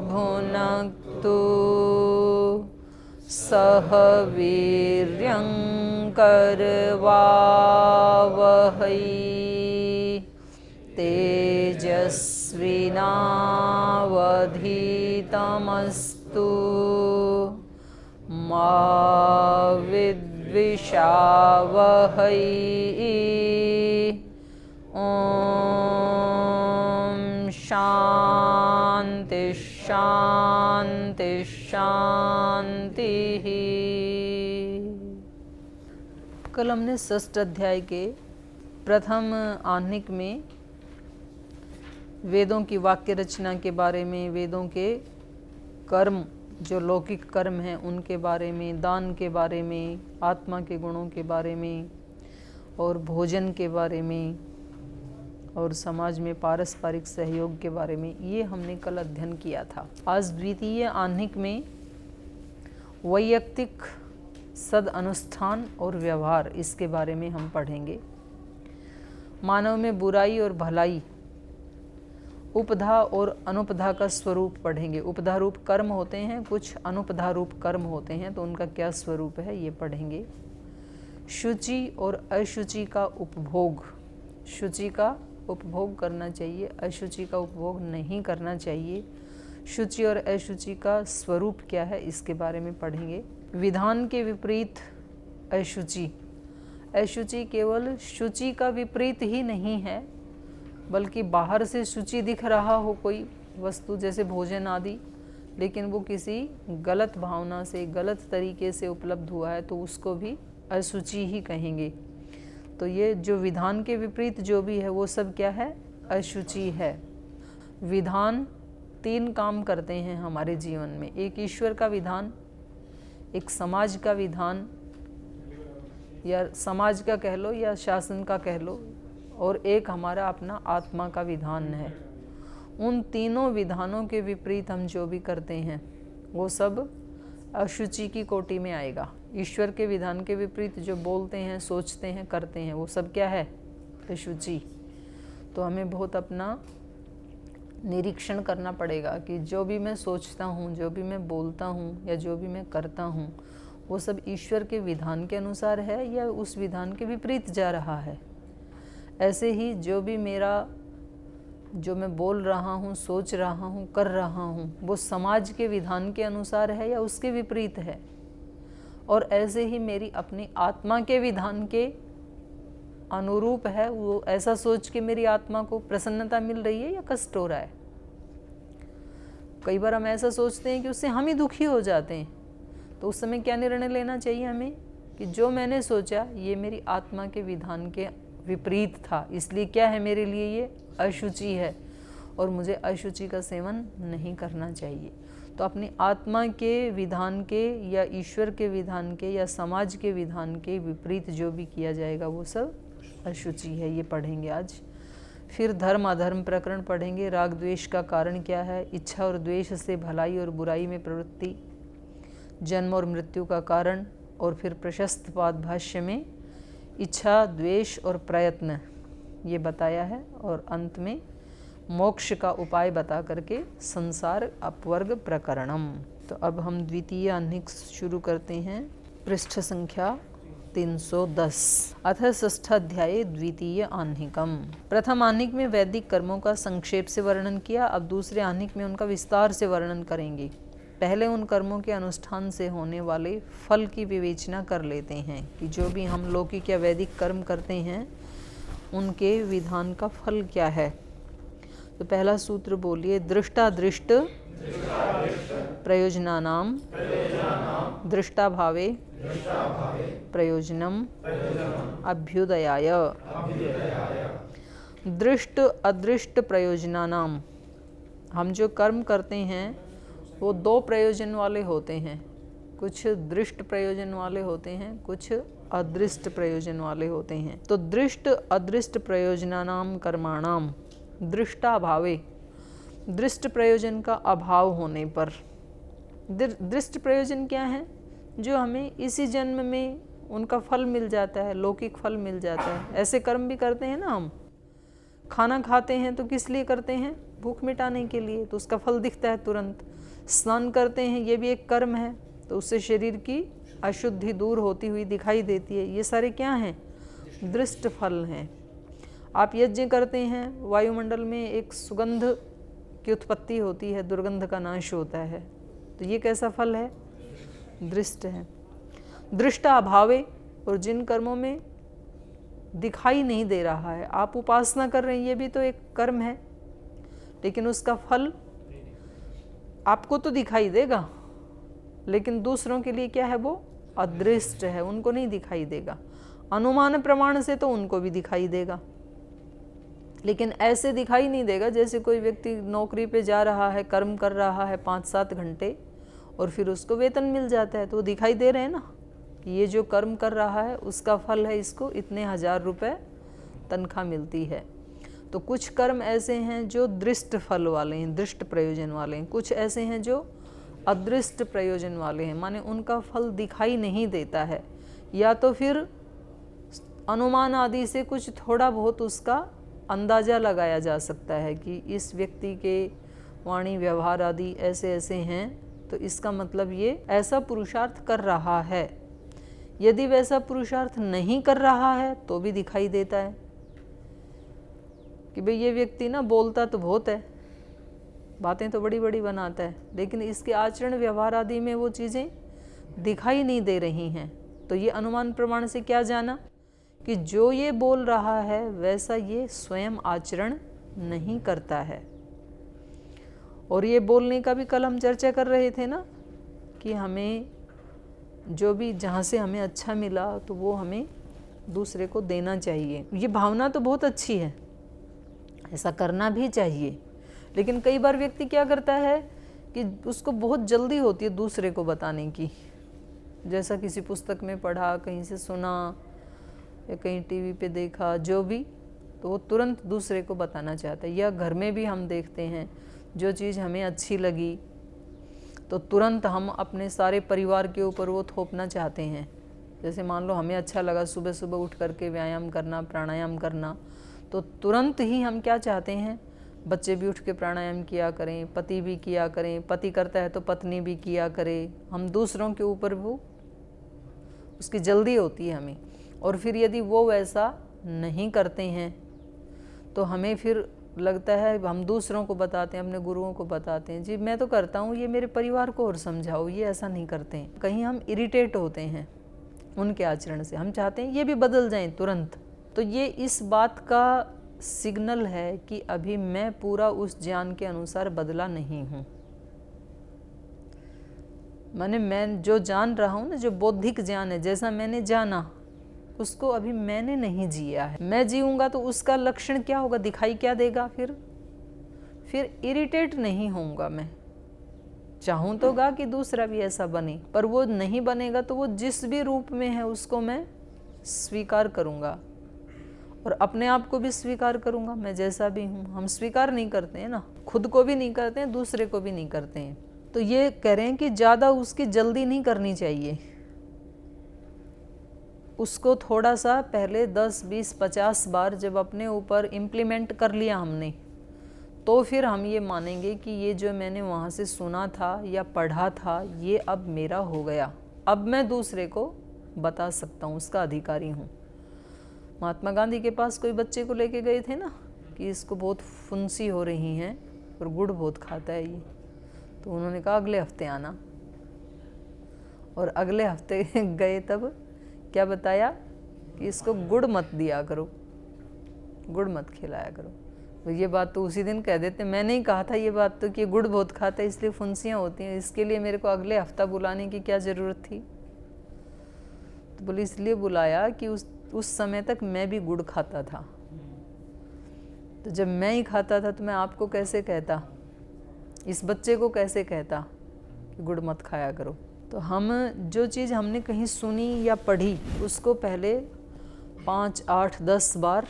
भुनक्तु सह वीर्यं करवावहै तेजस्विनावधीतमस्तु मा विद्विषावहै। ओम शांति शांति शांति। कल हमने षष्ठ अध्याय के प्रथम आह्निक में वेदों की वाक्य रचना के बारे में, वेदों के कर्म जो लौकिक कर्म हैं उनके बारे में, दान के बारे में, आत्मा के गुणों के बारे में और भोजन के बारे में और समाज में पारस्परिक सहयोग के बारे में, ये हमने कल अध्ययन किया था। आज द्वितीय आह्निक में वैयक्तिक सद अनुष्ठान और व्यवहार, इसके बारे में हम पढ़ेंगे। मानव में बुराई और भलाई, उपधा और अनुपधा का स्वरूप पढ़ेंगे। उपधा रूप कर्म होते हैं, कुछ अनुपधा रूप कर्म होते हैं, तो उनका क्या स्वरूप है ये पढ़ेंगे। शुचि और अशुचि का उपभोग, शुचि का उपभोग करना चाहिए, अशुचि का उपभोग नहीं करना चाहिए। शुचि और अशुचि का स्वरूप क्या है इसके बारे में पढ़ेंगे। विधान के विपरीत अशुचि, अशुचि केवल शुचि का विपरीत ही नहीं है, बल्कि बाहर से शुचि दिख रहा हो कोई वस्तु जैसे भोजन आदि, लेकिन वो किसी गलत भावना से, गलत तरीके से उपलब्ध हुआ है तो उसको भी अशुचि ही कहेंगे। तो ये जो विधान के विपरीत जो भी है वो सब क्या है, अशुचि है। विधान तीन काम करते हैं हमारे जीवन में, एक ईश्वर का विधान, एक समाज का विधान या समाज का कह लो या शासन का कह लो, और एक हमारा अपना आत्मा का विधान है। उन तीनों विधानों के विपरीत हम जो भी करते हैं वो सब अशुचि की कोटि में आएगा। ईश्वर के विधान के विपरीत जो बोलते हैं, सोचते हैं, करते हैं वो सब क्या है, अशुचि। तो हमें बहुत अपना निरीक्षण करना पड़ेगा कि जो भी मैं सोचता हूँ, जो भी मैं बोलता हूँ या जो भी मैं करता हूँ वो सब ईश्वर के विधान के अनुसार है या उस विधान के विपरीत जा रहा है। ऐसे ही जो भी मेरा, जो मैं बोल रहा हूँ, सोच रहा हूँ, कर रहा हूँ, वो समाज के विधान के अनुसार है या उसके विपरीत है। और ऐसे ही मेरी अपनी आत्मा के विधान के अनुरूप है, वो ऐसा सोच के मेरी आत्मा को प्रसन्नता मिल रही है या कष्ट हो रहा है। कई बार हम ऐसा सोचते हैं कि उससे हम ही दुखी हो जाते हैं, तो उस समय क्या निर्णय लेना चाहिए हमें कि जो मैंने सोचा ये मेरी आत्मा के विधान के विपरीत था, इसलिए क्या है, मेरे लिए ये अशुचि है और मुझे अशुचि का सेवन नहीं करना चाहिए। तो अपनी आत्मा के विधान के या ईश्वर के विधान के या समाज के विधान के विपरीत जो भी किया जाएगा वो सब अशुचि है, ये पढ़ेंगे आज। फिर धर्म अधर्म प्रकरण पढ़ेंगे। राग द्वेष का कारण क्या है, इच्छा और द्वेष से भलाई और बुराई में प्रवृत्ति, जन्म और मृत्यु का कारण, और फिर प्रशस्त पाद भाष्य में इच्छा, द्वेष और प्रयत्न ये बताया है, और अंत में मोक्ष का उपाय बता करके संसार अपवर्ग प्रकरणम। तो अब हम द्वितीय आह्निक शुरू करते हैं, पृष्ठ संख्या 310। अथ षष्ठाध्याये द्वितीय आह्निकम। प्रथम आह्निक में वैदिक कर्मों का संक्षेप से वर्णन किया, अब दूसरे आह्निक में उनका विस्तार से वर्णन करेंगे। पहले उन कर्मों के अनुष्ठान से होने वाले फल की विवेचना कर लेते हैं कि जो भी हम लौकिक या वैदिक कर्म करते हैं उनके विधान का फल क्या है। तो पहला सूत्र बोलिए, दृष्टादृष्ट प्रयोजनानाम दृष्टाभावे प्रयोजनम अभ्युदयाय। दृष्ट अदृष्ट प्रयोजनानाम, हम जो कर्म करते हैं वो दो प्रयोजन वाले होते हैं, कुछ दृष्ट प्रयोजन वाले होते हैं, कुछ अदृष्ट प्रयोजन वाले होते हैं। तो दृष्ट अदृष्ट प्रयोजनानाम कर्माणाम दृष्टाभावे, दृष्ट प्रयोजन का अभाव होने पर। दृष्ट प्रयोजन क्या है, जो हमें इसी जन्म में उनका फल मिल जाता है, लौकिक फल मिल जाता है। ऐसे कर्म भी करते हैं ना, हम खाना खाते हैं तो किस लिए करते हैं, भूख मिटाने के लिए, तो उसका फल दिखता है तुरंत। स्नान करते हैं, ये भी एक कर्म है, तो उससे शरीर की अशुद्धि दूर होती हुई दिखाई देती है। ये सारे क्या हैं? दृष्ट फल हैं। आप यज्ञ करते हैं, वायुमंडल में एक सुगंध की उत्पत्ति होती है, दुर्गंध का नाश होता है, तो ये कैसा फल है? दृष्ट है। दृष्टा अभावे, और जिन कर्मों में दिखाई नहीं दे रहा है, आप उपासना कर रहे हैं, ये भी तो एक कर्म है, लेकिन उसका फल आपको तो दिखाई देगा, लेकिन दूसरों के लिए क्या है? वो अदृष्ट है, उनको नहीं दिखाई देगा। अनुमान प्रमाण से तो उनको भी दिखाई देगा, लेकिन ऐसे दिखाई नहीं देगा जैसे कोई व्यक्ति नौकरी पे जा रहा है, कर्म कर रहा है 5-7 घंटे और फिर उसको वेतन मिल जाता है, तो वो दिखाई दे रहे हैं ना कि ये जो कर्म कर रहा है उसका फल है, इसको इतने 1000 रुपये तनख्वाह मिलती है। तो कुछ कर्म ऐसे हैं जो दृष्ट फल वाले हैं, दृष्ट प्रयोजन वाले हैं, कुछ ऐसे हैं जो अदृष्ट प्रयोजन वाले हैं, माने उनका फल दिखाई नहीं देता है, या तो फिर अनुमान आदि से कुछ थोड़ा बहुत उसका अंदाज़ा लगाया जा सकता है कि इस व्यक्ति के वाणी व्यवहार आदि ऐसे ऐसे हैं, तो इसका मतलब ये ऐसा पुरुषार्थ कर रहा है। यदि वैसा पुरुषार्थ नहीं कर रहा है तो भी दिखाई देता है कि भाई ये व्यक्ति ना बोलता तो बहुत है, बातें तो बड़ी बड़ी बनाता है, लेकिन इसके आचरण व्यवहार आदि में वो चीज़ें दिखाई नहीं दे रही हैं। तो ये अनुमान प्रमाण से क्या जाना कि जो ये बोल रहा है वैसा ये स्वयं आचरण नहीं करता है। और ये बोलने का भी कल हम चर्चा कर रहे थे ना कि हमें जो भी जहाँ से हमें अच्छा मिला तो वो हमें दूसरे को देना चाहिए। ये भावना तो बहुत अच्छी है, ऐसा करना भी चाहिए, लेकिन कई बार व्यक्ति क्या करता है कि उसको बहुत जल्दी होती है दूसरे को बताने की। जैसा किसी पुस्तक में पढ़ा, कहीं से सुना या कहीं टीवी पे देखा, जो भी, तो वो तुरंत दूसरे को बताना चाहता है। या घर में भी हम देखते हैं, जो चीज़ हमें अच्छी लगी तो तुरंत हम अपने सारे परिवार के ऊपर वो थोपना चाहते हैं। जैसे मान लो हमें अच्छा लगा सुबह सुबह उठ करके व्यायाम करना, प्राणायाम करना, तो तुरंत ही हम क्या चाहते हैं, बच्चे भी उठ के प्राणायाम किया करें, पति भी किया करें, पति करता है तो पत्नी भी किया करे। हम दूसरों के ऊपर वो उसकी जल्दी होती है हमें। और फिर यदि वो वैसा नहीं करते हैं तो हमें फिर लगता है, हम दूसरों को बताते हैं, अपने गुरुओं को बताते हैं, जी मैं तो करता हूँ, ये मेरे परिवार को और समझाओ, ये ऐसा नहीं करते हैं। कहीं हम इरिटेट होते हैं उनके आचरण से, हम चाहते हैं ये भी बदल जाएं तुरंत। तो ये इस बात का सिग्नल है कि अभी मैं पूरा उस ज्ञान के अनुसार बदला नहीं हूँ। माने मैं जो जान रहा हूँ ना, जो बौद्धिक ज्ञान है, जैसा मैंने जाना उसको अभी मैंने नहीं जिया है। मैं जीऊँगा तो उसका लक्षण क्या होगा, दिखाई क्या देगा? फिर इरिटेट नहीं होऊंगा मैं। चाहूँ तो गा कि दूसरा भी ऐसा बने, पर वो नहीं बनेगा तो वो जिस भी रूप में है उसको मैं स्वीकार करूँगा और अपने आप को भी स्वीकार करूँगा, मैं जैसा भी हूँ। हम स्वीकार नहीं करते हैं ना, खुद को भी नहीं करते हैं, दूसरे को भी नहीं करते हैं। तो ये कह रहे हैं कि ज़्यादा उसकी जल्दी नहीं करनी चाहिए, उसको थोड़ा सा पहले 10, 20, 50 बार जब अपने ऊपर इम्प्लीमेंट कर लिया हमने, तो फिर हम ये मानेंगे कि ये जो मैंने वहाँ से सुना था या पढ़ा था ये अब मेरा हो गया, अब मैं दूसरे को बता सकता हूँ, उसका अधिकारी हूँ। महात्मा गांधी के पास कोई बच्चे को लेके गए थे ना कि इसको बहुत फुंसी हो रही हैं और गुड़ बहुत खाता है ये, तो उन्होंने कहा अगले हफ्ते आना। और अगले हफ्ते गए, तब क्या बताया कि इसको गुड़ मत दिया करो, गुड़ मत खिलाया करो। तो ये बात तो उसी दिन कह देते, मैंने ही कहा था ये बात तो कि गुड़ बहुत खाता है इसलिए फुंसियाँ होती हैं, इसके लिए मेरे को अगले हफ्ता बुलाने की क्या ज़रूरत थी? तो बोले इसलिए बुलाया कि उस समय तक मैं भी गुड़ खाता था, तो जब मैं ही खाता था तो मैं आपको कैसे कहता, इस बच्चे को कैसे कहता कि गुड़ मत खाया करो। तो हम जो चीज़ हमने कहीं सुनी या पढ़ी उसको पहले 5, 8, 10 बार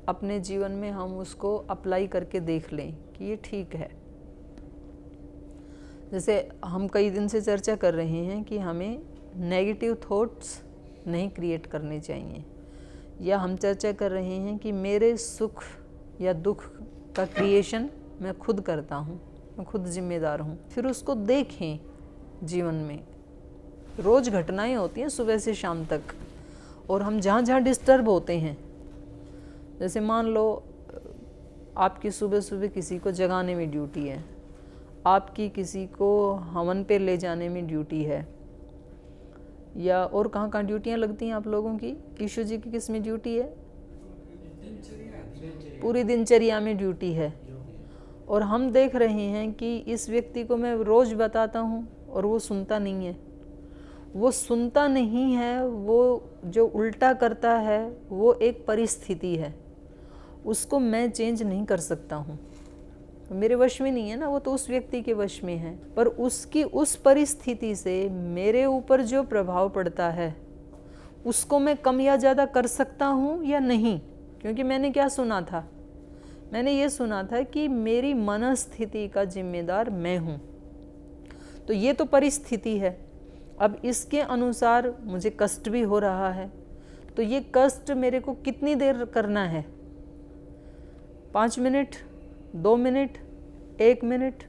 अपने जीवन में हम उसको अप्लाई करके देख लें कि ये ठीक है। जैसे हम कई दिन से चर्चा कर रहे हैं कि हमें नेगेटिव थॉट्स नहीं क्रिएट करने चाहिए, या हम चर्चा कर रहे हैं कि मेरे सुख या दुख का क्रिएशन मैं खुद करता हूँ, मैं खुद जिम्मेदार हूँ। फिर उसको देखें जीवन में। रोज़ घटनाएं होती हैं सुबह से शाम तक, और हम जहाँ जहाँ डिस्टर्ब होते हैं, जैसे मान लो आपकी सुबह सुबह किसी को जगाने में ड्यूटी है, आपकी किसी को हवन पे ले जाने में ड्यूटी है, या और कहाँ कहाँ ड्यूटियाँ लगती हैं आप लोगों की? ईशु जी की किस में ड्यूटी है? पूरी दिनचर्या में ड्यूटी है। और हम देख रहे हैं कि इस व्यक्ति को मैं रोज़ बताता हूँ और वो सुनता नहीं है। वो सुनता नहीं है, वो जो उल्टा करता है वो एक परिस्थिति है, उसको मैं चेंज नहीं कर सकता हूँ, मेरे वश में नहीं है ना, वो तो उस व्यक्ति के वश में है। पर उसकी उस परिस्थिति से मेरे ऊपर जो प्रभाव पड़ता है उसको मैं कम या ज़्यादा कर सकता हूँ या नहीं? क्योंकि मैंने क्या सुना था? मैंने ये सुना था कि मेरी मनस्थिति का जिम्मेदार मैं हूँ। तो ये तो परिस्थिति है। अब इसके अनुसार मुझे कष्ट भी हो रहा है, तो ये कष्ट मेरे को कितनी देर करना है? 5 मिनट, 2 मिनट, 1 मिनट?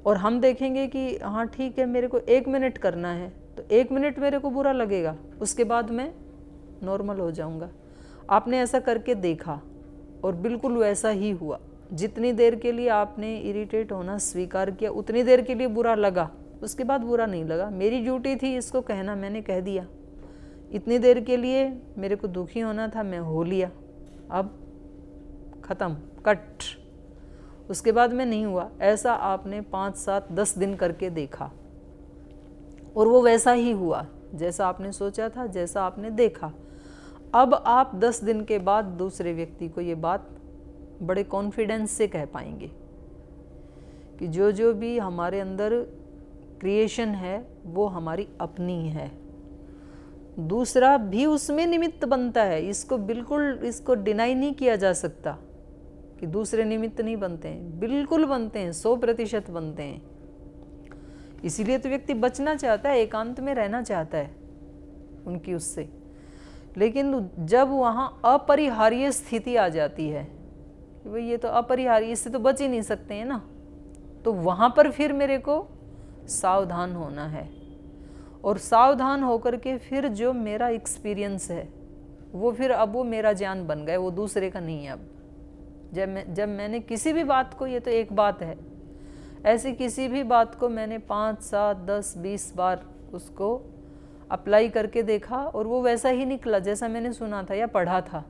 और हम देखेंगे कि हाँ ठीक है, मेरे को 1 मिनट करना है, तो 1 मिनट मेरे को बुरा लगेगा, उसके बाद मैं नॉर्मल हो जाऊंगा। आपने ऐसा करके देखा और बिल्कुल वैसा ही हुआ। जितनी देर के लिए आपने इरिटेट होना स्वीकार किया उतनी देर के लिए बुरा लगा, उसके बाद बुरा नहीं लगा। मेरी ड्यूटी थी इसको कहना, मैंने कह दिया। इतनी देर के लिए मेरे को दुखी होना था, मैं हो लिया, अब ख़त्म, कट। उसके बाद में नहीं हुआ। ऐसा आपने 5, 7, 10 दिन करके देखा और वो वैसा ही हुआ जैसा आपने सोचा था, जैसा आपने देखा। अब आप 10 दिन के बाद दूसरे व्यक्ति को ये बात बड़े कॉन्फिडेंस से कह पाएंगे कि जो भी हमारे अंदर क्रिएशन है वो हमारी अपनी है, दूसरा भी उसमें निमित्त बनता है। इसको बिल्कुल, इसको डिनाई नहीं किया जा सकता कि दूसरे निमित्त नहीं बनते हैं, बिल्कुल बनते हैं, 100% बनते हैं। इसीलिए तो व्यक्ति बचना चाहता है, एकांत में रहना चाहता है उनकी उससे। लेकिन जब वहाँ अपरिहार्य स्थिति आ जाती है कि भाई ये तो अपरिहार्य, इससे तो बच ही नहीं सकते हैं ना, तो वहाँ पर फिर मेरे को सावधान होना है। और सावधान होकर के फिर जो मेरा एक्सपीरियंस है वो फिर अब वो मेरा ज्ञान बन गया, वो दूसरे का नहीं है। अब जब मैंने किसी भी बात को, ये तो एक बात है, ऐसी किसी भी बात को मैंने 5, 7, 10, 20 बार उसको अप्लाई करके देखा और वो वैसा ही निकला जैसा मैंने सुना था या पढ़ा था,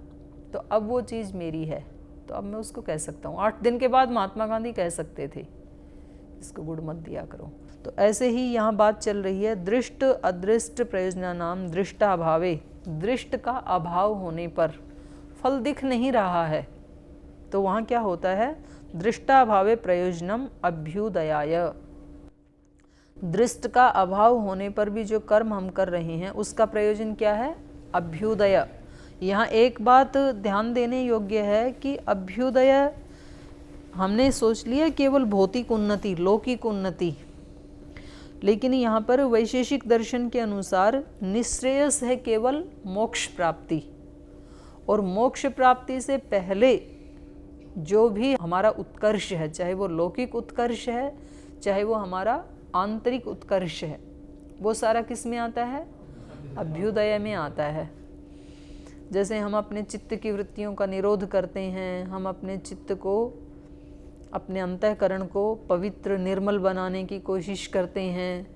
तो अब वो चीज़ मेरी है, तो अब मैं उसको कह सकता हूँ। 8 दिन के बाद महात्मा गांधी कह सकते थे इसको गुड़ मत दिया करो। तो ऐसे ही यहाँ बात चल रही है, दृष्ट अदृष्ट प्रयोजनानाम दृष्टाभावे। दृष्ट का अभाव होने पर फल दिख नहीं रहा है, तो वहाँ क्या होता है? दृष्टाभावे प्रयोजनम अभ्युदयाय। दृष्ट का अभाव होने पर भी जो कर्म हम कर रहे हैं उसका प्रयोजन क्या है? अभ्युदय। यहाँ एक बात ध्यान देने योग्य है कि अभ्युदय हमने सोच लिया केवल भौतिक उन्नति, लौकिक उन्नति, लेकिन यहाँ पर वैशेषिक दर्शन के अनुसार निश्रेयस है केवल मोक्ष प्राप्ति। और मोक्ष प्राप्ति से पहले जो भी हमारा उत्कर्ष है, चाहे वो लौकिक उत्कर्ष है, चाहे वो हमारा आंतरिक उत्कर्ष है, वो सारा किस में आता है? अभ्युदय में आता है। जैसे हम अपने चित्त की वृत्तियों का निरोध करते हैं, हम अपने चित्त को, अपने अंतःकरण को पवित्र निर्मल बनाने की कोशिश करते हैं।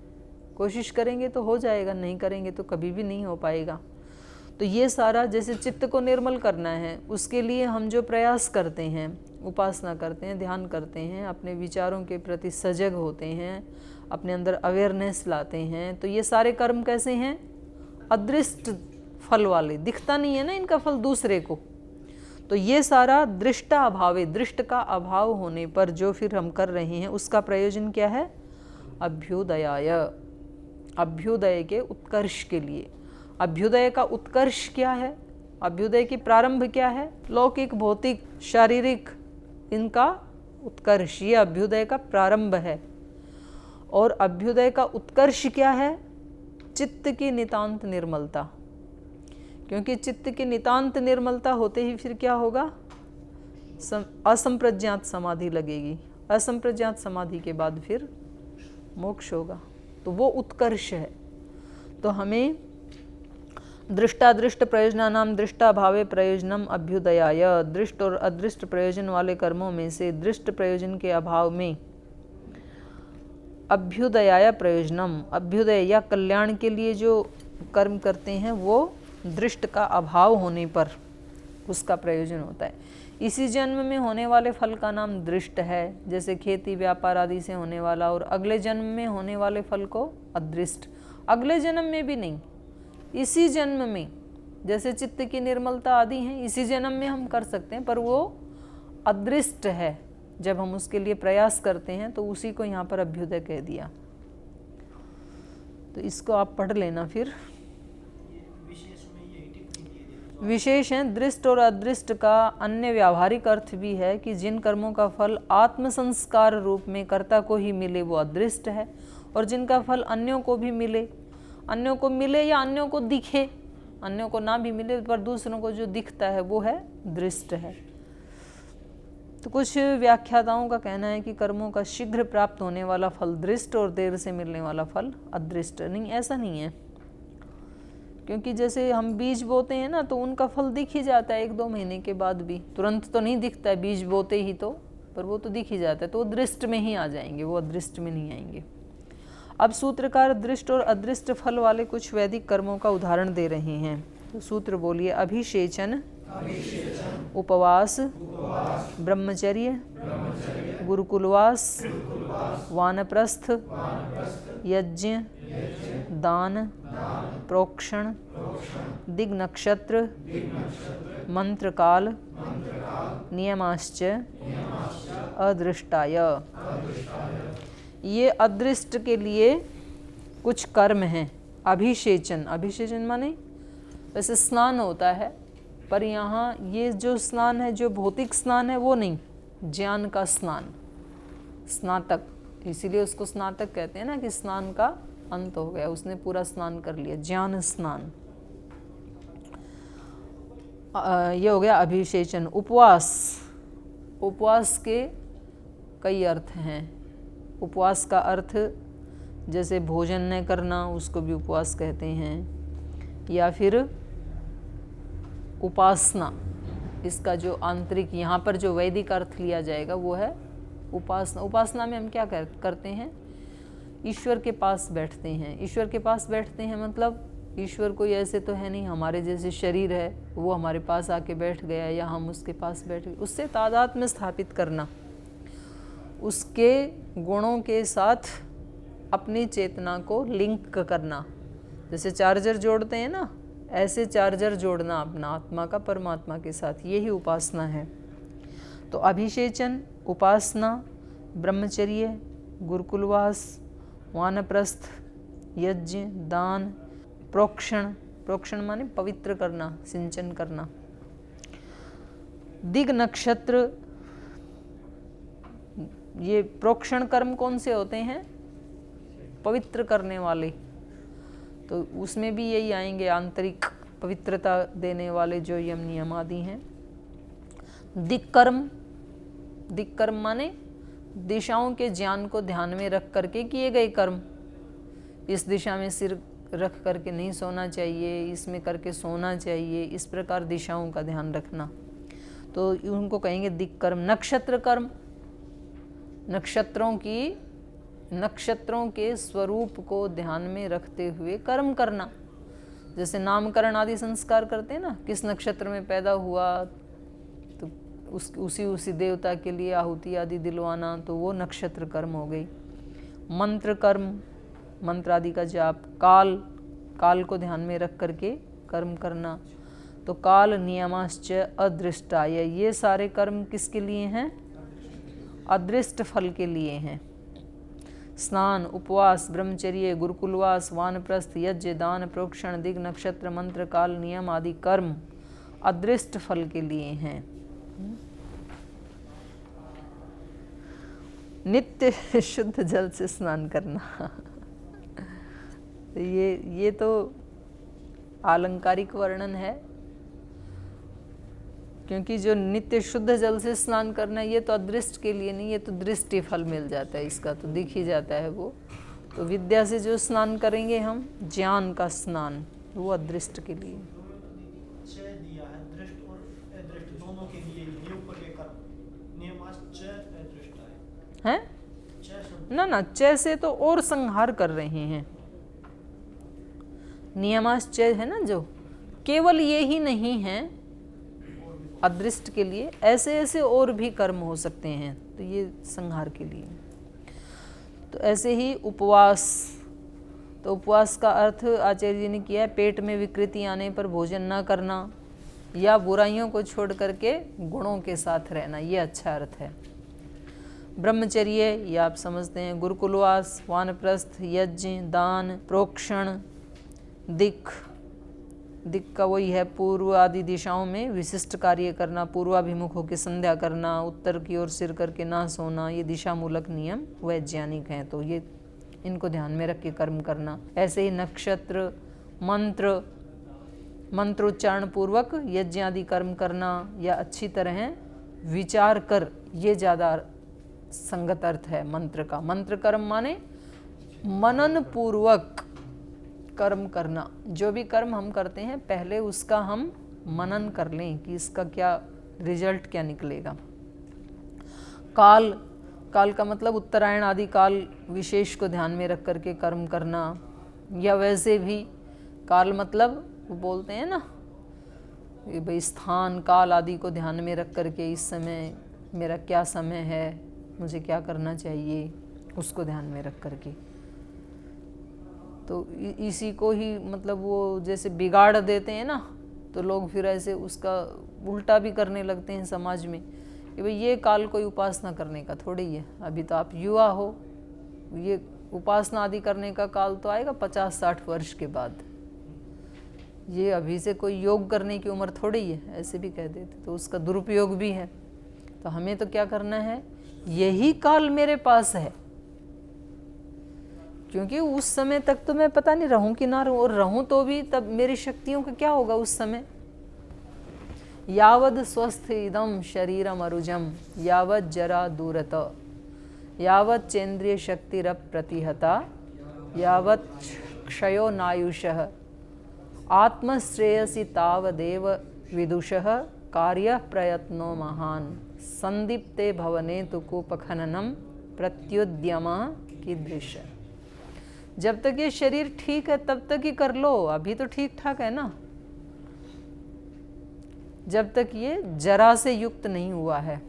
कोशिश करेंगे तो हो जाएगा, नहीं करेंगे तो कभी भी नहीं हो पाएगा। तो ये सारा, जैसे चित्त को निर्मल करना है, उसके लिए हम जो प्रयास करते हैं, उपासना करते हैं, ध्यान करते हैं, अपने विचारों के प्रति सजग होते हैं, अपने अंदर अवेयरनेस लाते हैं, तो ये सारे कर्म कैसे हैं? अदृष्ट फल वाले, दिखता नहीं है ना इनका फल दूसरे को। तो ये सारा दृष्टा अभावे, दृष्ट का अभाव होने पर जो फिर हम कर रहे हैं उसका प्रयोजन क्या है? अभ्युदयाय, अभ्युदय के उत्कर्ष के लिए। अभ्युदय का उत्कर्ष क्या है? अभ्युदय की प्रारंभ क्या है? लौकिक, भौतिक, शारीरिक, इनका उत्कर्ष, ये अभ्युदय का प्रारंभ है। और अभ्युदय का उत्कर्ष क्या है? चित्त की नितांत निर्मलता। क्योंकि चित्त की नितांत निर्मलता होते ही फिर क्या होगा? असंप्रज्ञात समाधि लगेगी। असंप्रज्ञात समाधि के बाद फिर मोक्ष होगा, तो वो उत्कर्ष है। तो हमें दृष्टादृष्ट प्रयोजनानाम दृष्टा भावे प्रयोजनम अभ्युदयाय, दृष्ट और अदृष्ट प्रयोजन वाले कर्मों में से दृष्ट प्रयोजन के अभाव में अभ्युदयाय प्रयोजनम, अभ्युदय या कल्याण के लिए जो कर्म करते हैं वो दृष्ट का अभाव होने पर उसका प्रयोजन होता है। इसी जन्म में होने वाले फल का नाम दृष्ट है, जैसे खेती व्यापार आदि से होने वाला, और अगले जन्म में होने वाले फल को अदृष्ट। अगले जन्म में भी नहीं, इसी जन्म में, जैसे चित्त की निर्मलता आदि हैं, इसी जन्म में हम कर सकते हैं, पर वो अदृष्ट है। जब हम उसके लिए प्रयास करते हैं तो उसी को यहाँ पर अभ्युदय कह दिया। तो इसको आप पढ़ लेना। फिर विशेष हैं दृष्ट और अदृष्ट का अन्य व्यावहारिक अर्थ भी है कि जिन कर्मों का फल आत्म संस्कार रूप में कर्ता को ही मिले वो अदृष्ट है, और जिनका फल अन्यों को भी मिले, अन्यों को मिले या अन्यों को दिखे, अन्यों को ना भी मिले पर दूसरों को जो दिखता है वो है दृष्ट है। तो कुछ व्याख्याताओं का कहना है कि कर्मों का शीघ्र प्राप्त होने वाला फल दृष्ट और देर से मिलने वाला फल अदृष्ट। नहीं, ऐसा नहीं है, क्योंकि जैसे हम बीज बोते हैं ना तो उनका फल दिख ही जाता है 1-2 महीने के बाद भी, तुरंत तो नहीं दिखता है बीज बोते ही तो, पर वो तो दिख ही जाता है, तो वो दृष्ट में ही आ जाएंगे, वो अदृष्ट में नहीं आएंगे। अब सूत्रकार दृष्ट और अदृष्ट फल वाले कुछ वैदिक कर्मों का उदाहरण दे रहे हैं। तो सूत्र बोलिए। अभिषेचन, उपवास, ब्रह्मचर्य, गुरुकुलवास, वानप्रस्थ, यज्ञ, दान, प्रोक्षण, दिग्नक्षत्र, मंत्रकाल, नियमाश्च अदृष्टाय। ये अदृष्ट के लिए कुछ कर्म हैं। अभिषेचन, अभिषेचन माने वैसे स्नान होता है, पर यहाँ ये जो स्नान है, जो भौतिक स्नान है वो नहीं, ज्ञान का स्नान, स्नातक, इसीलिए उसको स्नातक कहते हैं ना, कि स्नान का अंत हो गया, उसने पूरा स्नान कर लिया, ज्ञान स्नान। ये हो गया अभिषेचन। उपवास, उपवास के कई अर्थ हैं। उपवास का अर्थ जैसे भोजन न करना, उसको भी उपवास कहते हैं, या फिर उपासना, इसका जो आंतरिक यहाँ पर जो वैदिक अर्थ लिया जाएगा वो है उपासना। उपासना में हम क्या करते हैं, ईश्वर के पास बैठते हैं। ईश्वर के पास बैठते हैं मतलब ईश्वर कोई ऐसे तो है नहीं, हमारे जैसे शरीर है, वो हमारे पास आके बैठ गया या हम उसके पास बैठ गए, उससे तादात्म्य स्थापित करना, उसके गुणों के साथ अपनी चेतना को लिंक करना। जैसे चार्जर जोड़ते हैं ना, ऐसे चार्जर जोड़ना अपना आत्मा का परमात्मा के साथ, यही उपासना है। तो अभिषेचन, उपासना, ब्रह्मचर्य, गुरुकुलवास, वानप्रस्थ, यज्ञ, दान, प्रोक्षण, प्रोक्षण माने पवित्र करना, सिंचन करना, दिग नक्षत्र। ये प्रोक्षण कर्म कौन से होते हैं, पवित्र करने वाले, तो उसमें भी यही आएंगे, आंतरिक पवित्रता देने वाले जो यम नियम आदि हैं। दिक्कर्म, दिक्कर्म माने दिशाओं के ज्ञान को ध्यान में रख करके किए गए कर्म। इस दिशा में सिर रख करके नहीं सोना चाहिए, इसमें करके सोना चाहिए, इस प्रकार दिशाओं का ध्यान रखना, तो उनको कहेंगे दिक्कर्म। नक्षत्र कर्म, नक्षत्रों के स्वरूप को ध्यान में रखते हुए कर्म करना। जैसे नामकरण आदि संस्कार करते हैं ना, किस नक्षत्र में पैदा हुआ तो उसी देवता के लिए आहुति आदि दिलवाना, तो वो नक्षत्र कर्म हो गई। मंत्र कर्म, मंत्र आदि का जाप। काल को ध्यान में रख करके कर्म करना, तो काल नियमाश्च अदृष्टाय। ये सारे कर्म किसके लिए हैं, अदृष्ट फल के लिए हैं। स्नान, उपवास, ब्रह्मचर्य, गुरुकुलवास, वानप्रस्थ, यज्ञ, दान, प्रोक्षण, दिग नक्षत्र, मंत्र, काल, नियम आदि कर्म अदृष्ट फल के लिए हैं। नित्य शुद्ध जल से स्नान करना ये तो आलंकारिक वर्णन है, क्योंकि जो नित्य शुद्ध जल से स्नान करना है ये तो अदृष्ट के लिए नहीं, ये तो दृष्टि फल मिल जाता है, इसका तो दिख ही जाता है वो। तो विद्या से जो स्नान करेंगे हम, ज्ञान का स्नान, वो अदृष्ट के लिए। दिया है दृष्ट और अदृष्ट दोनों के लिए नियोग करके कर्म नियमास च अदृष्ट है ना ना, च से तो और संहार कर रहे हैं। नियमास च है ना, जो केवल ये ही नहीं है अदृष्ट के लिए, ऐसे ऐसे और भी कर्म हो सकते हैं, तो ये संहार के लिए। तो ऐसे ही उपवास, तो उपवास का अर्थ आचार्य जी ने किया है पेट में विकृति आने पर भोजन न करना या बुराइयों को छोड़ करके गुणों के साथ रहना, ये अच्छा अर्थ है। ब्रह्मचर्य ये आप समझते हैं, गुरुकुलवास, वानप्रस्थ, यज्ञ, दान, प्रोक्षण, दिक् का वही है पूर्व आदि दिशाओं में विशिष्ट कार्य करना, पूर्वाभिमुख होकर संध्या करना, उत्तर की ओर सिर करके ना सोना, ये दिशा मूलक नियम वैज्ञानिक हैं, तो ये इनको ध्यान में रख के कर्म करना। ऐसे ही नक्षत्र, मंत्रोच्चारण पूर्वक यज्ञ आदि कर्म करना या अच्छी तरह विचार कर, ये ज़्यादा संगत अर्थ है मंत्र का। मंत्र कर्म माने मनन पूर्वक कर्म करना, जो भी कर्म हम करते हैं पहले उसका हम मनन कर लें कि इसका क्या रिजल्ट क्या निकलेगा। काल का मतलब उत्तरायण आदि काल विशेष को ध्यान में रख करके कर्म करना, या वैसे भी काल मतलब वो बोलते हैं ना ये भाई स्थान काल आदि को ध्यान में रख करके इस समय मेरा क्या समय है, मुझे क्या करना चाहिए, उसको ध्यान में रख करके। तो इसी को ही मतलब वो जैसे बिगाड़ देते हैं ना, तो लोग फिर ऐसे उसका उल्टा भी करने लगते हैं समाज में कि भाई ये काल कोई उपासना करने का थोड़ी है, अभी तो आप युवा हो, ये उपासना आदि करने का काल तो आएगा 50-60 वर्ष के बाद, ये अभी से कोई योग करने की उम्र थोड़ी है, ऐसे भी कह देते, तो उसका दुरुपयोग भी है। तो हमें तो क्या करना है, यही काल मेरे पास है, क्योंकि उस समय तक तो मैं पता नहीं रहूं कि ना रहूं, और रहूं तो भी तब मेरी शक्तियों का क्या होगा उस समय। यावद स्वस्थ इदम शरीरम अरुजम यावत जरा दूरत यावत चेन्द्रिय शक्तिरप प्रतिहता यावत क्षयो नायुषः आत्मश्रेयसी तावदेव विदुषः कार्य प्रयत्नो महान संदीप्ते भवने तु कूपखननम प्रत्युद्यमा कीदृश। जब तक ये शरीर ठीक है तब तक ही कर लो, अभी तो ठीक ठाक है ना, जब तक ये जरा से युक्त नहीं हुआ है।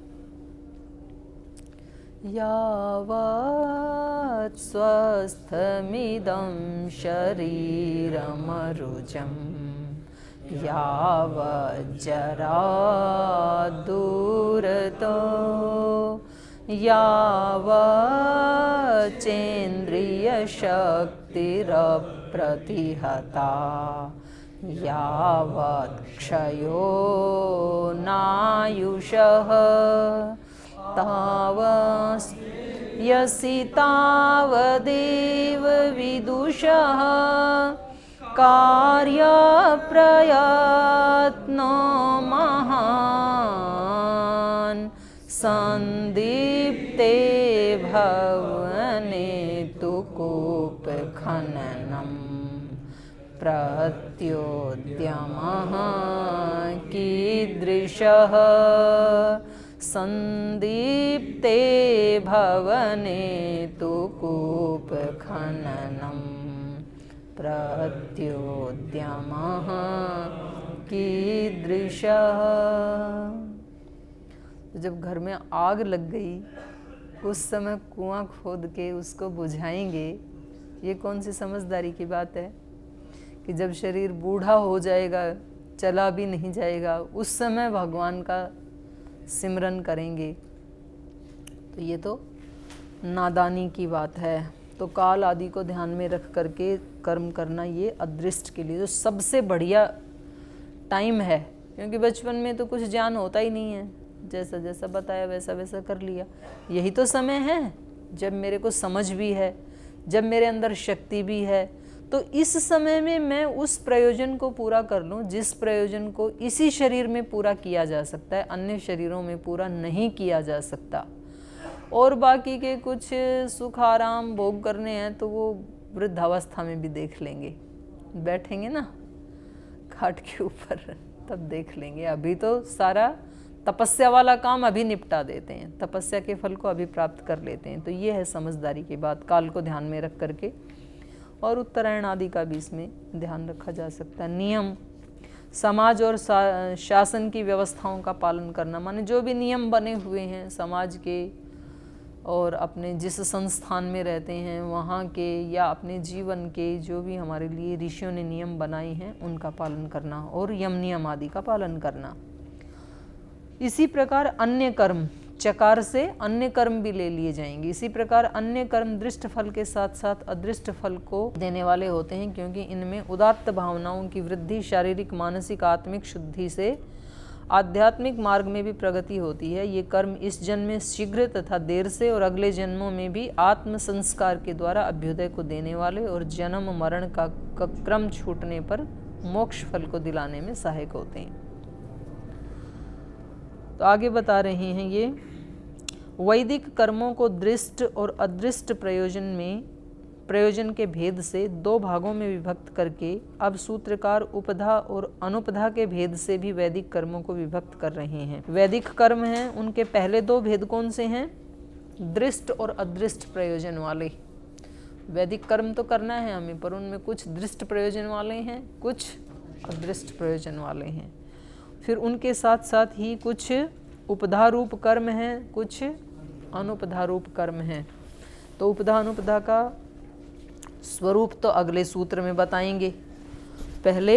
यावत् स्वस्थमिदं शरीरमरुजं यावत् जरा दूरतो यावत् चेन्द्रियशक्तिरप्रतिहता यावत् क्षयो नायुषः तावस्यसि तावदेव विदुषः कार्यप्रयत्नो महान् संदीप्ते भवने तु कूपखननम् प्रत्योद्यमः कीदृशः संदीप्ते भवने तु कूपखननम् प्रत्योद्यमः कीदृशः। जब घर में आग लग गई उस समय कुआं खोद के उसको बुझाएंगे, ये कौन सी समझदारी की बात है कि जब शरीर बूढ़ा हो जाएगा, चला भी नहीं जाएगा, उस समय भगवान का सिमरन करेंगे, तो ये तो नादानी की बात है। तो काल आदि को ध्यान में रख करके कर्म करना ये अदृष्ट के लिए जो सबसे बढ़िया टाइम है, क्योंकि बचपन में तो कुछ ज्ञान होता ही नहीं है, जैसा जैसा बताया वैसा वैसा कर लिया। यही तो समय है जब मेरे को समझ भी है, जब मेरे अंदर शक्ति भी है, तो इस समय में मैं उस प्रयोजन को पूरा कर लूं जिस प्रयोजन को इसी शरीर में पूरा किया जा सकता है, अन्य शरीरों में पूरा नहीं किया जा सकता। और बाकी के कुछ सुख आराम भोग करने हैं तो वो वृद्धावस्था में भी देख लेंगे, बैठेंगे ना खाट के ऊपर तब देख लेंगे। अभी तो सारा तपस्या वाला काम अभी निपटा देते हैं, तपस्या के फल को अभी प्राप्त कर लेते हैं। तो ये है समझदारी की बात, काल को ध्यान में रख करके। और उत्तरायण आदि का भी इसमें ध्यान रखा जा सकता है। नियम, समाज और शासन की व्यवस्थाओं का पालन करना, माने जो भी नियम बने हुए हैं समाज के और अपने जिस संस्थान में रहते हैं वहाँ के या अपने जीवन के, जो भी हमारे लिए ऋषियों ने नियम बनाए हैं उनका पालन करना और यम नियम आदि का पालन करना। इसी प्रकार अन्य कर्म, चकार से अन्य कर्म भी ले लिए जाएंगे। इसी प्रकार अन्य कर्म दृष्ट फल के साथ साथ अदृष्ट फल को देने वाले होते हैं, क्योंकि इनमें उदात्त भावनाओं की वृद्धि, शारीरिक मानसिक आत्मिक शुद्धि से आध्यात्मिक मार्ग में भी प्रगति होती है। ये कर्म इस जन्म में शीघ्र तथा देर से और अगले जन्मों में भी आत्म संस्कार के द्वारा अभ्युदय को देने वाले और जन्म मरण का क्रम छूटने पर मोक्ष फल को दिलाने में सहायक होते हैं। तो आगे बता रहे हैं ये वैदिक कर्मों को दृष्ट और अदृष्ट प्रयोजन के भेद से दो भागों में विभक्त करके अब सूत्रकार उपधा और अनुपधा के भेद से भी वैदिक कर्मों को विभक्त कर रहे हैं। वैदिक कर्म हैं उनके पहले दो भेद कौन से हैं? दृष्ट और अदृष्ट प्रयोजन वाले। वैदिक कर्म तो करना है हमें, पर उनमें कुछ दृष्ट प्रयोजन वाले हैं, कुछ अदृष्ट प्रयोजन वाले हैं। फिर उनके साथ साथ ही कुछ उपधा रूप कर्म हैं, कुछ अनुपधा रूप कर्म हैं। तो उपधा अनुपधा का स्वरूप तो अगले सूत्र में बताएंगे, पहले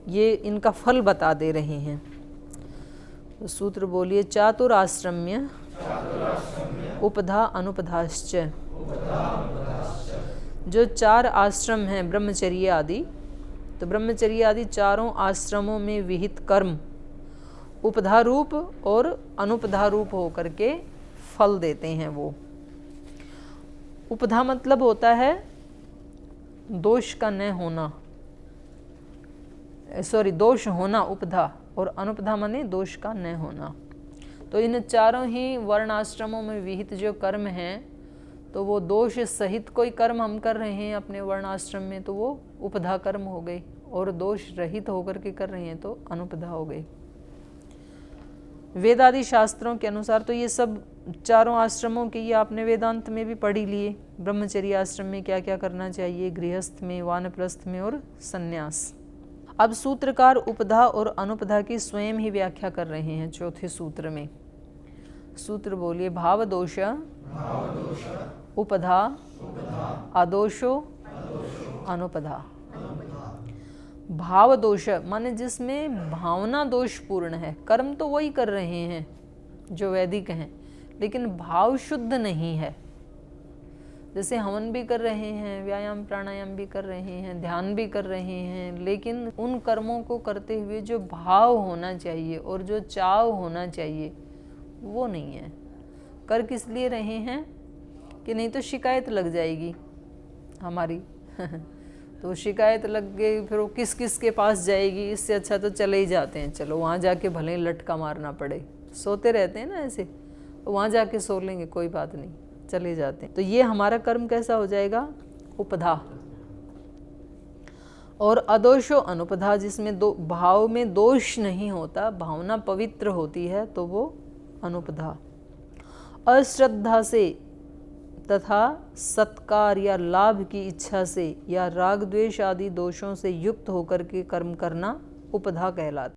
ये इनका फल बता दे रहे हैं। तो सूत्र बोलिए, चातुराश्रम्य उपधा अनुपधाश्च। जो चार आश्रम हैं ब्रह्मचर्य आदि, तो ब्रह्मचर्य आदि चारों आश्रमों में विहित कर्म उपधा रूप और अनुपधा रूप होकर के फल देते हैं। वो उपधा मतलब होता है दोष का न होना, दोष होना उपधा, और अनुपधा माने दोष का न होना। तो इन चारों ही वर्णाश्रमों में विहित जो कर्म हैं, तो वो दोष सहित कोई कर्म हम कर रहे हैं अपने वर्णाश्रम में तो वो उपधा कर्म हो गए, और दोष रहित होकर के कर रहे हैं तो अनुपधा हो गए। वेदादि शास्त्रों के अनुसार तो ये सब चारों आश्रमों के ये आपने वेदांत में भी पढ़ी लिए। ब्रह्मचर्य आश्रम में क्या क्या करना चाहिए, गृहस्थ में, वानप्रस्थ में और सन्यास। अब सूत्रकार उपधा और अनुपधा की स्वयं ही व्याख्या कर रहे हैं चौथे सूत्र में। सूत्र बोलिए, भाव दोष उपधा अदोषो अनुपधा। भाव दोष माने जिसमें भावना दोष पूर्ण है, कर्म तो वही कर रहे हैं जो वैदिक हैं, लेकिन भाव शुद्ध नहीं है। जैसे हवन भी कर रहे हैं, व्यायाम प्राणायाम भी कर रहे हैं, ध्यान भी कर रहे हैं, लेकिन उन कर्मों को करते हुए जो भाव होना चाहिए और जो चाव होना चाहिए वो नहीं है। कर किस लिए रहे हैं कि नहीं तो शिकायत लग जाएगी हमारी तो शिकायत लग गई, फिर वो किस किस के पास जाएगी। इससे अच्छा तो चले ही जाते हैं, चलो वहाँ जाके भले लटका मारना पड़े, सोते रहते हैं ना ऐसे, तो वहाँ जाके सो लेंगे, कोई बात नहीं, चले जाते हैं। तो ये हमारा कर्म कैसा हो जाएगा, उपधा। और अदोषो अनुपधा, जिसमें भाव में दोष नहीं होता, भावना पवित्र होती है, तो वो अनुपधा। अश्रद्धा से तथा सत्कार या लाभ की इच्छा से या राग द्वेष आदि दोषों से युक्त होकर के कर्म करना उपधा कहलाता है।